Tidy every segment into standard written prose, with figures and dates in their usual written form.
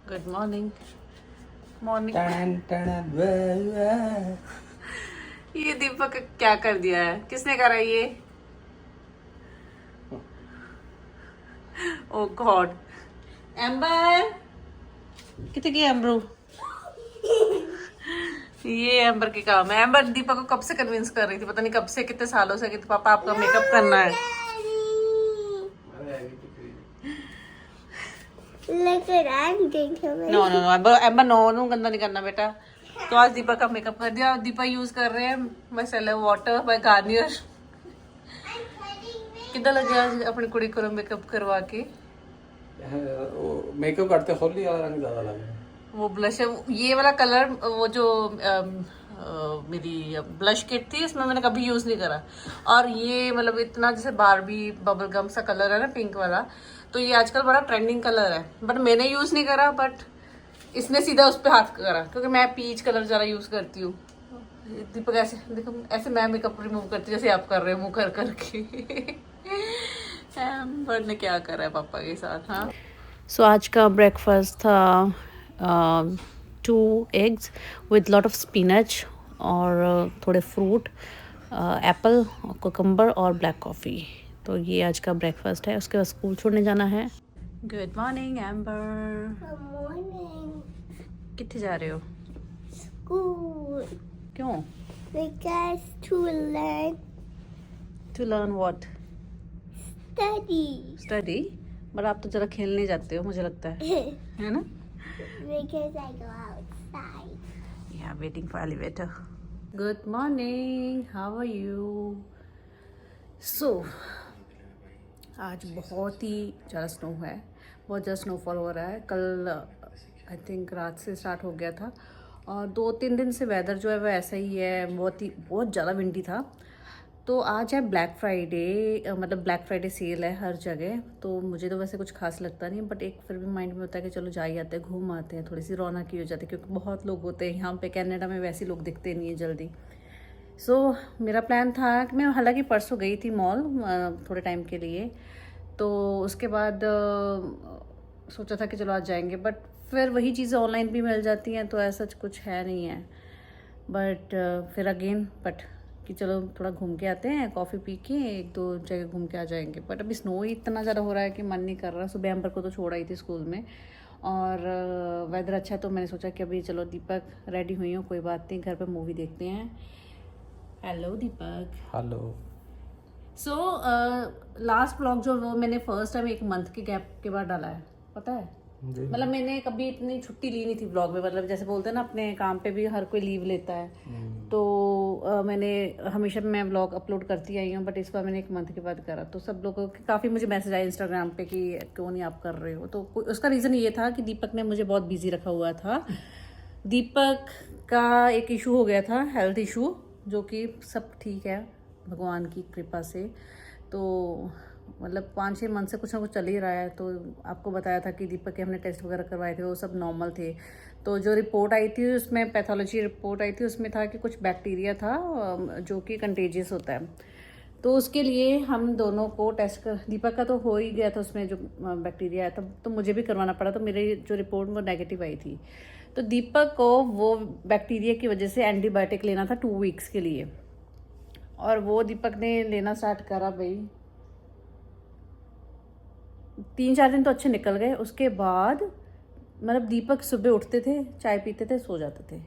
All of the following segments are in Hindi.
Good morning. मॉर्निंग। ये दीपक क्या कर दिया है? किसने करा ये? ओ गॉड। एम्बर कितने की एम्ब्रो? ये एम्बर के काम है। एम्बर दीपक को कब से कन्विंस कर रही थी, पता नहीं कब से, कितने सालों से, कि पापा आपका मेकअप करना है। No no no Amber, Amber no no, गंदा नहीं करना बेटा। तो आज दीपक का मेकअप कर दिया। दीपक यूज कर रहे हैं मिसेलर वाटर बाय गार्नियर। कितना लगे आज अपनी कुड़ी को मेकअप करवा के? मेकअप करते होली वाला रंग ज्यादा लगे। वो ब्लश है, ये वाला कलर, वो जो मेरी ब्लश किट थी इसमें मैंने कभी यूज नहीं करा। और ये मतलब इतना जैसे बारबी बबल गम सा कलर है ना, पिंक वाला, तो ये आजकल बड़ा ट्रेंडिंग कलर है, बट मैंने यूज नहीं करा। बट इसने सीधा उस पर हाथ करा, क्योंकि मैं पीच कलर ज्यादा यूज करती हूँ। दीपक ऐसे देखो, ऐसे मैं मेकअप रिमूव करती हूँ जैसे आप कर रहे हो, मुंह कर करके। बट ने क्या करा है पापा के साथ। हाँ, सो आज का ब्रेकफास्ट था 2 eggs with lot of spinach और थोड़े फ्रूट, एप्पल, कुकम्बर और ब्लैक कॉफ़ी। तो ये आज का ब्रेकफास्ट है। उसके बाद स्कूल छोड़ने जाना है। Good morning Amber. कितने जा रहे हो? School. क्यों? Because to learn, to learn what? study. Study. But आप तो जरा खेलने जाते हो मुझे लगता है ना? Because I go outside. Yeah, waiting for elevator. Good morning. How are you? So, आज बहुत ही ज़्यादा स्नो है, बहुत ज़्यादा स्नोफॉल हो रहा है। कल आई थिंक रात से स्टार्ट हो गया था, और 2-3 दिन से वेदर जो है वो ऐसा ही है, बहुत ज़्यादा विंडी था। तो आज है ब्लैक फ्राइडे, मतलब ब्लैक फ्राइडे सेल है हर जगह। तो मुझे तो वैसे कुछ खास लगता नहीं, बट एक फिर भी माइंड में होता है कि चलो जा ही आते हैं, घूम आते हैं, थोड़ी सी रौनक की हो जाती है, क्योंकि बहुत लोग होते हैं यहाँ पे। कनाडा में वैसे लोग दिखते नहीं है जल्दी। सो मेरा प्लान था कि मैं हालांकि परसों गई थी मॉल थोड़े टाइम के लिए, तो उसके बाद सोचा था कि चलो आज जाएंगे, बट फिर वही चीज़ें ऑनलाइन भी मिल जाती हैं, तो ऐसा कुछ है नहीं है। बट फिर अगेन कि चलो थोड़ा घूम के आते हैं, कॉफ़ी पी के 1-2 जगह घूम के आ जाएंगे। बट अभी स्नो ही इतना ज़्यादा हो रहा है कि मन नहीं कर रहा। सुबह एम्बर को तो छोड़ आई थी स्कूल में, और वेदर अच्छा है, तो मैंने सोचा कि अभी चलो दीपक रेडी हुई हो, कोई बात नहीं, घर पे मूवी देखते हैं। हेलो दीपक। हेलो। सो लास्ट ब्लॉग जो वो मैंने फर्स्ट टाइम 1 मंथ के गैप के बाद डाला है, पता है? मतलब मैंने कभी इतनी छुट्टी ली नहीं थी ब्लॉग में। मतलब जैसे बोलते हैं ना, अपने काम पे भी हर कोई लीव लेता है, तो मैंने हमेशा मैं ब्लॉग अपलोड करती आई हूँ, बट इस बार मैंने 1 मंथ के बाद करा। तो सब लोगों के काफ़ी मुझे मैसेज आए इंस्टाग्राम पे कि क्यों नहीं आप कर रहे हो। तो उसका रीज़न ये था कि दीपक ने मुझे बहुत बिजी रखा हुआ था। दीपक का एक इशू हो गया था, हेल्थ इशू, जो कि सब ठीक है भगवान की कृपा से। तो मतलब 5-6 मंथ से कुछ ना कुछ चल ही रहा है। तो आपको बताया था कि दीपक के हमने टेस्ट वगैरह करवाए थे, वो सब नॉर्मल थे। तो जो रिपोर्ट आई थी उसमें, पैथोलॉजी रिपोर्ट आई थी, उसमें था कि कुछ बैक्टीरिया था जो कि कंटेजियस होता है। तो उसके लिए हम दोनों को टेस्ट कर, दीपक का तो हो ही गया था उसमें जो बैक्टीरिया आया था, तो मुझे भी करवाना पड़ा। तो मेरी जो रिपोर्ट वो नेगेटिव आई थी। तो दीपक को वो बैक्टीरिया की वजह से एंटीबायोटिक लेना था 2 वीक्स के लिए, और वो दीपक ने लेना स्टार्ट करा। भाई 3-4 दिन तो अच्छे निकल गए। उसके बाद मतलब दीपक सुबह उठते थे, चाय पीते थे, सो जाते थे,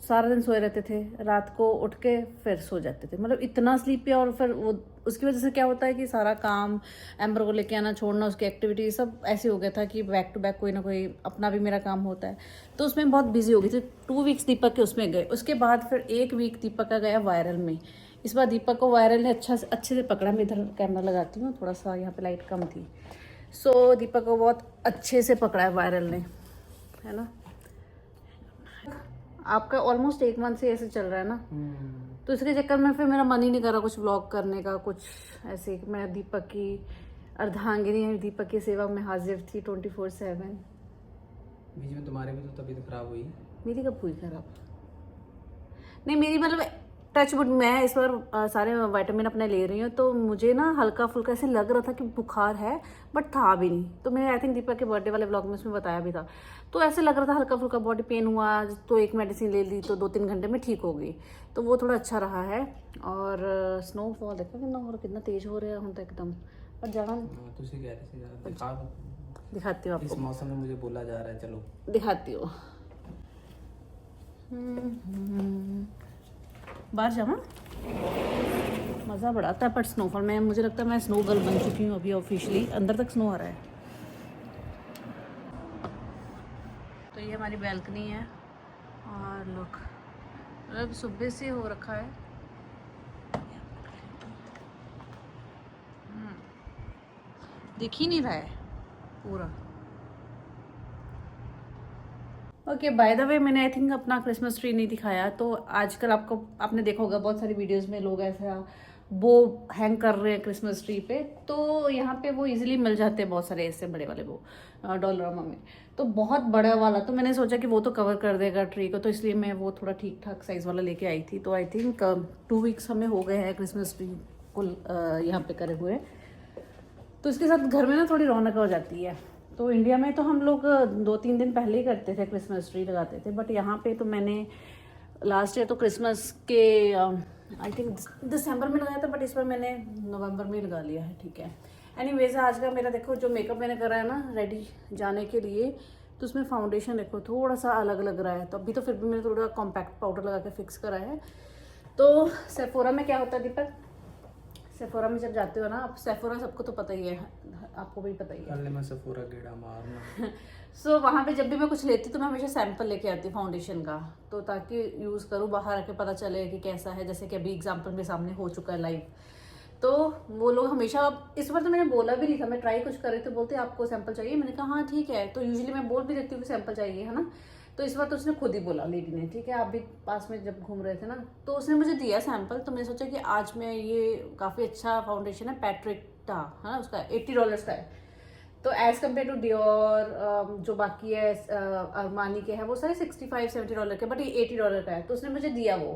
सारा दिन सोए रहते थे, रात को उठ के फिर सो जाते थे। मतलब इतना स्लीपी। और फिर वो उसकी वजह से क्या होता है कि सारा काम, एम्बर को लेके आना, छोड़ना, उसकी एक्टिविटी सब ऐसे हो गया था कि बैक टू बैक कोई ना कोई अपना भी मेरा काम होता है, तो उसमें बहुत बिजी हो गई थी। 2 वीक्स दीपक के उसमें गए। उसके बाद फिर 1 वीक दीपक का गया वायरल में। इस बार दीपक को वायरल ने अच्छे से पकड़ा। मैं इधर कैमरा लगाती हूँ, थोड़ा सा यहाँ पे लाइट कम थी। सो दीपक को बहुत अच्छे से पकड़ा है वायरल ने, है ना? आपका ऑलमोस्ट 1 मंथ से ऐसे चल रहा है ना, तो इसके चक्कर में फिर मेरा मन ही नहीं कर रहा कुछ व्लॉग करने का, कुछ ऐसे। मैं दीपक की अर्धांगिनी, दीपक की सेवा में हाजिर थी 24/7। बीच में तुम्हारे भी तो तबीयत खराब हुई। मेरी कब हुई खराब? नहीं, मेरी मतलब टच वुड मैं इस बार सारे विटामिन अपने ले रही हूँ, तो मुझे ना हल्का फुल्का ऐसे लग रहा था कि बुखार है, बट था भी नहीं। तो मैंने आई थिंक दीपक के बर्थडे वाले व्लॉग में उसमें बताया भी था। तो ऐसे लग रहा था हल्का फुल्का बॉडी पेन हुआ, तो एक मेडिसिन ले ली तो 2-3 घंटे में ठीक हो गई, तो वो थोड़ा अच्छा रहा है। और स्नोफॉल देखो कितना हो रहा, कितना तेज हो रहा है तो एकदम। पर जाना तुझे कह रही थी दिखाती हूँ इस आपको, मौसम में मुझे बोला जा रहा है, चलो दिखाती हूँ। बाहर जावा मज़ा बड़ा आता है, बट स्नोफॉल में मुझे लगता है मैं स्नो गर्ल बन चुकी हूँ अभी ऑफिशियली। अंदर तक स्नो आ रहा है। तो ये हमारी बैल्कनी है और लुक, मतलब सुबह से हो रखा है। दिख ही नहीं रहा है पूरा। ओके, बाय द वे मैंने आई थिंक अपना क्रिसमस ट्री नहीं दिखाया। तो आजकल आपने देखा होगा बहुत सारी वीडियोस में लोग ऐसा वो हैंग कर रहे हैं क्रिसमस ट्री पे, तो यहाँ पे वो इजीली मिल जाते हैं बहुत सारे ऐसे बड़े वाले वो डॉलरमा में। तो बहुत बड़ा वाला, तो मैंने सोचा कि वो तो कवर कर देगा ट्री को, तो इसलिए मैं वो थोड़ा ठीक ठाक साइज़ वाला लेके आई थी। तो आई थिंक 2 वीक्स हमें हो गए हैं क्रिसमस ट्री को यहाँ पे करे हुए। तो इसके साथ घर में ना थोड़ी रौनक हो जाती है। तो इंडिया में तो हम लोग 2-3 दिन पहले ही करते थे, क्रिसमस ट्री लगाते थे, बट यहाँ पे तो मैंने लास्ट ईयर तो क्रिसमस के आई थिंक दिसंबर में लगाया था, बट इस बार मैंने नवंबर में लगा लिया है। ठीक है, एनीवेज आज का मेरा देखो जो मेकअप मैंने करा है ना रेडी जाने के लिए, तो उसमें फाउंडेशन देखो थोड़ा सा अलग लग रहा है। तो अभी तो फिर भी मैंने थोड़ा कॉम्पैक्ट पाउडर लगा के फिक्स करा है। तो सेफोरा में क्या होता है दीपक, सेफोरा में जब जाते हो ना आप, सेफोरा सबको तो पता ही है, आपको भी पता ही है। पहले मैं सेफोरा गेड़ा मारना। सो वहाँ पे जब भी मैं कुछ लेती तो मैं हमेशा सैंपल लेके आती फाउंडेशन का, तो ताकि यूज़ करूँ, बाहर आके पता चले कि कैसा है। जैसे कि अभी एग्जाम्पल मेरे सामने हो चुका है लाइव, तो वो लोग हमेशा, इस बार तो मैंने बोला भी नहीं था, मैं ट्राई कुछ कर रही थी, बोलते आपको सैंपल चाहिए, मैंने कहा हाँ ठीक है। तो यूजुअली मैं बोल भी देती हूँ कि सैंपल चाहिए, है ना। तो इस बार तो उसने खुद ही बोला लेडी ने, ठीक है। आप भी पास में जब घूम रहे थे ना, तो उसने मुझे दिया सैंपल। तो मैंने सोचा कि आज मैं ये काफ़ी अच्छा फाउंडेशन है, पैट्रिक का है ना, उसका $80 का है। तो एज कम्पेयर टू डियोर जो बाकी है अरमानी के हैं वो सारे $65-70 के, बट ये $80 का है। तो उसने मुझे दिया वो,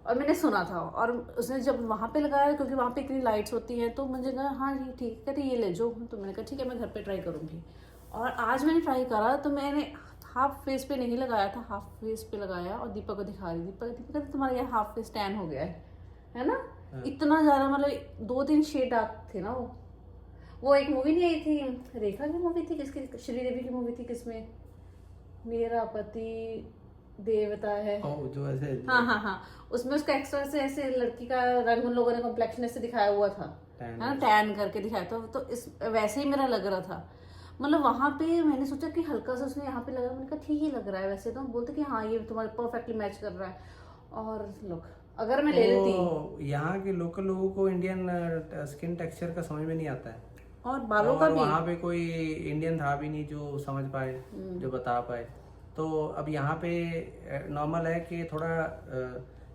और मैंने सुना था, और उसने जब वहाँ पे लगाया, क्योंकि वहाँ पे इतनी लाइट्स होती हैं, तो मुझे कहा हाँ जी ठीक है, ये ले जाओ। तो मैंने कहा ठीक है, मैं घर पे ट्राई करूँगी। और आज मैंने ट्राई करा, तो मैंने हाफ फेस पे नहीं लगाया था, हाफ फेस पे लगाया और दीपक को दिखा रही। दीपक कहते तुम्हारा ये हाफ फेस टैन हो गया है ना। इतना ज़्यादा, मतलब 2-3 शेड डार्क थे ना वो एक मूवी नहीं आई थी, रेखा की मूवी थी, किसकी, श्रीदेवी की मूवी थी, किसमें, मेरा पति देवता है, जो ऐसे हाँ, उसमें उसका एक्स्ट्रा से ऐसे लड़की का रंग उन लोगों ने कॉम्प्लेक्शन ऐसे दिखाया हुआ था, है ना, टैन करके दिखाया था। तो इस वैसे ही मेरा लग रहा था। मतलब वहाँ पे मैंने सोचा कि हल्का सा उसने यहाँ पे लगा, मैंने कहा ठीक ही लग रहा है वैसे तो। बोलते कि हाँ ये तुम्हारे परफेक्टली मैच कर रहा है। और लुक अगर मैं ले लेती, यहाँ के लोकल लोगों को इंडियन स्किन टेक्सचर का समझ में नहीं आता है, और बालों का भी, वहाँ पे कोई इंडियन था भी नहीं जो समझ पाए, जो बता पाए। तो अब यहाँ पे नॉर्मल है कि थोड़ा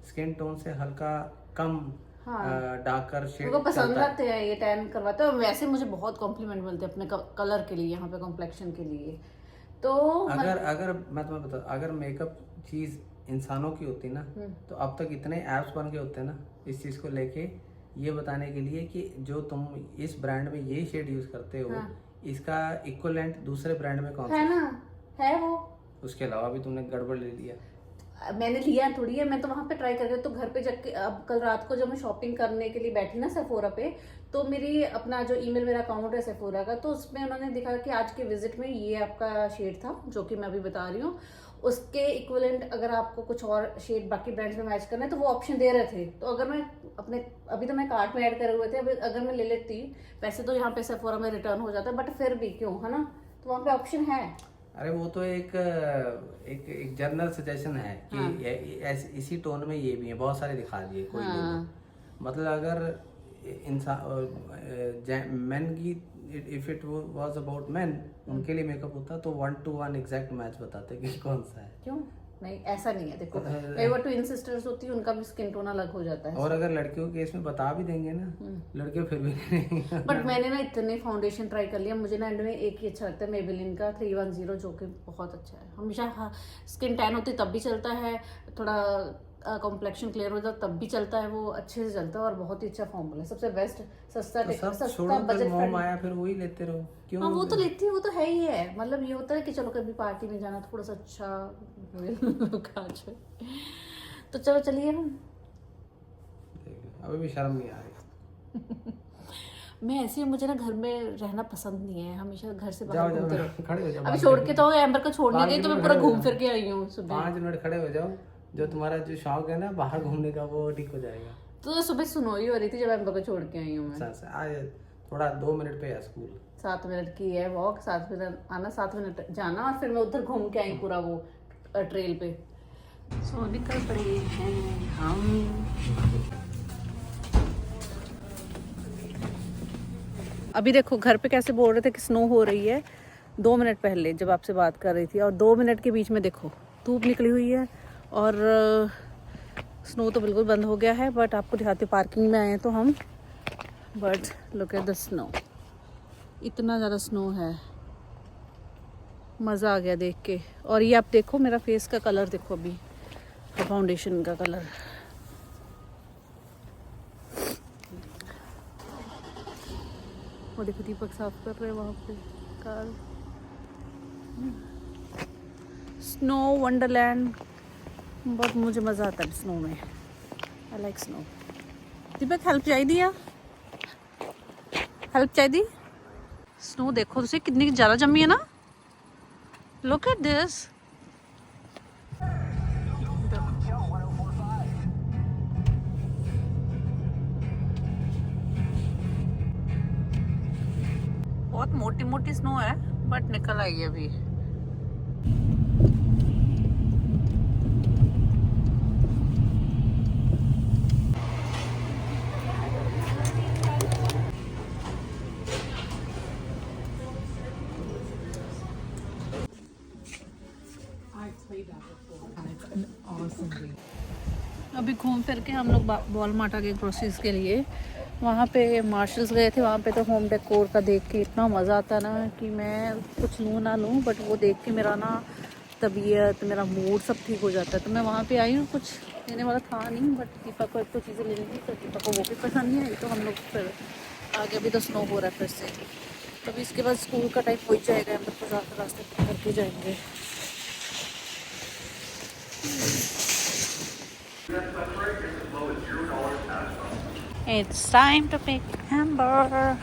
स्किन टोन से हल्का कम डार्कर शेड उनको पसंद आते हैं ये टैन करवाते हैं। वैसे मुझे बहुत कॉम्प्लीमेंट मिलते हैं अपने कलर के लिए, यहाँ पे कॉम्प्लेक्शन के लिए। तो अगर मैं तुम्हें बता, अगर मेकअप चीज इंसानों की होती ना, तो अब तक इतने ऐप्स बन के होते ना इस चीज को लेके, ये बताने के लिए कि जो तुम इस ब्रांड में ये शेड यूज करते हो, इसका इक्विवेलेंट दूसरे ब्रांड में कौन सा है ना, है वो। उसके अलावा भी तुमने गड़बड़ ले लिया। मैंने लिया थोड़ी है, मैं तो वहाँ पे ट्राई करके, तो घर पे जाके अब कल रात को जब मैं शॉपिंग करने के लिए बैठी ना सेफोरा पे, तो मेरी अपना जो ईमेल मेरा अकाउंट है सेफोरा का, तो उसमें उन्होंने दिखा कि आज के विजिट में ये आपका शेड था जो कि मैं अभी बता रही हूँ, उसके इक्विवेलेंट अगर आपको कुछ और शेड बाकी ब्रांड्स में मैच करना है तो वो ऑप्शन दे रहे थे। तो अगर मैं अपने, अभी तो मैं कार्ट में ऐड करे हुए थे, अगर मैं ले लेती, वैसे तो यहाँ पे सेफोरा में रिटर्न हो जाता है, बट फिर भी क्यों, है ना, तो वहाँ पे ऑप्शन है। अरे वो तो एक जनरल सजेशन है कि इसी टोन में ये भी है, बहुत सारे दिखा दिए कोई मतलब अगर इंसान मैन की, if it was about man, उनके लिए मेकअप होता तो 1-to-1 एग्जैक्ट मैच बताते कि कौन सा है। क्यों नहीं, ऐसा नहीं है। देखो कई बार ट्विन सिस्टर्स होती है, उनका भी स्किन टोन अलग हो जाता है। और अगर लड़कियों के केस में बता भी देंगे ना, लड़के फिर भी नहीं। बट मैंने ना इतने फाउंडेशन ट्राई कर लिया, मुझे ना एंड में एक ही अच्छा लगता है, मेबेलिन का 310, जो कि बहुत अच्छा है। हमेशा स्किन टैन होती तब भी चलता है, थोड़ा कॉम्प्लेक्शन क्लियर हो जाए तब भी चलता है, वो अच्छे से चलता है और बहुत ही अच्छा फॉर्मूला है, सबसे बेस्ट, सस्ता तो सब सस्ता छोड़ो, बजट फिर मोम फ्रेंडली। आया फिर वही लेते रहो क्यों? हाँ वो तो लेती है, वो तो है ही है, मतलब ये होता है कि चलो कभी पार्टी में जाना थोड़ा सा अच्छा काज है। तो चलो चलिए हम, अभी भी शर्म नहीं आ रही। मैं ऐसी हूँ, मुझे ना घर में रहना पसंद नहीं है, हमेशा घर से बाहर जाओ घूमते जाओ रहो। खड़े हो जाओ, अभी छोड़ के तो एम्बर को छोड़ने गई तो मैं पूरा घूम फिर के आई हूँ सुबह। 5 मिनट खड़े हो जाओ, जो तुम्हारा जो शौक है ना बाहर घूमने का वो ठीक हो जाएगा। तो सुबह सुनोई हो रही थी जब एम्बर को छोड़ के आई हूँ मैं। आज थोड़ा 2 मिनट पे है स्कूल, 7 मिनट की है वॉक, 7 मिनट आना, 7 मिनट जाना, और फिर मैं उधर घूम के आई पूरा वो ट्रेल पे। सो निकल पड़े हैं हम। अभी देखो घर पे कैसे बोल रहे थे कि स्नो हो रही है, 2 मिनट पहले जब आपसे बात कर रही थी, और 2 मिनट के बीच में देखो धूप निकली हुई है और स्नो तो बिल्कुल बंद हो गया है। बट आपको दिखाते, पार्किंग में आए हैं तो हम, but look at the snow, इतना ज़्यादा स्नो है, मज़ा आ गया देख के। और ये आप देखो मेरा फेस का कलर देखो, अभी फाउंडेशन का कलर, वो देखो दीपक साफ कर रहे हैं वहाँ पे कार। स्नो वंडरलैंड, बहुत मुझे मज़ा आता है स्नो में, I like snow. Deepak help चाहिए, हेल्प चाहिए। स्नो देखो तुझे कितनी ज़्यादा जमी है ना, लुक एट दिस। बहुत मोटी मोटी स्नो है बट निकल आई है अभी। अभी घूम फिर के हम लोग वॉलमार्ट आ गए ग्रोसरीज के लिए। वहाँ पे मार्शल्स गए थे, वहाँ पे तो होम डेकोर का देख के इतना मज़ा आता ना कि मैं कुछ लूँ ना लूँ, बट वो देख के मेरा ना तबीयत, मेरा मूड सब ठीक हो जाता है। तो मैं वहाँ पे आई हूँ, कुछ लेने वाला था नहीं, बट दीपक को एक तो चीज़ें लेनी थी, तो दीपक को वो भी पसंद नहीं आई, तो हम लोग फिर आगे। अभी तो स्नो हो रहा है फिर से, तभी इसके बाद स्कूल का टाइम हो ही जाएगा, हम लोग तो रास्ते करके जाएंगे। It's time to pick Amber.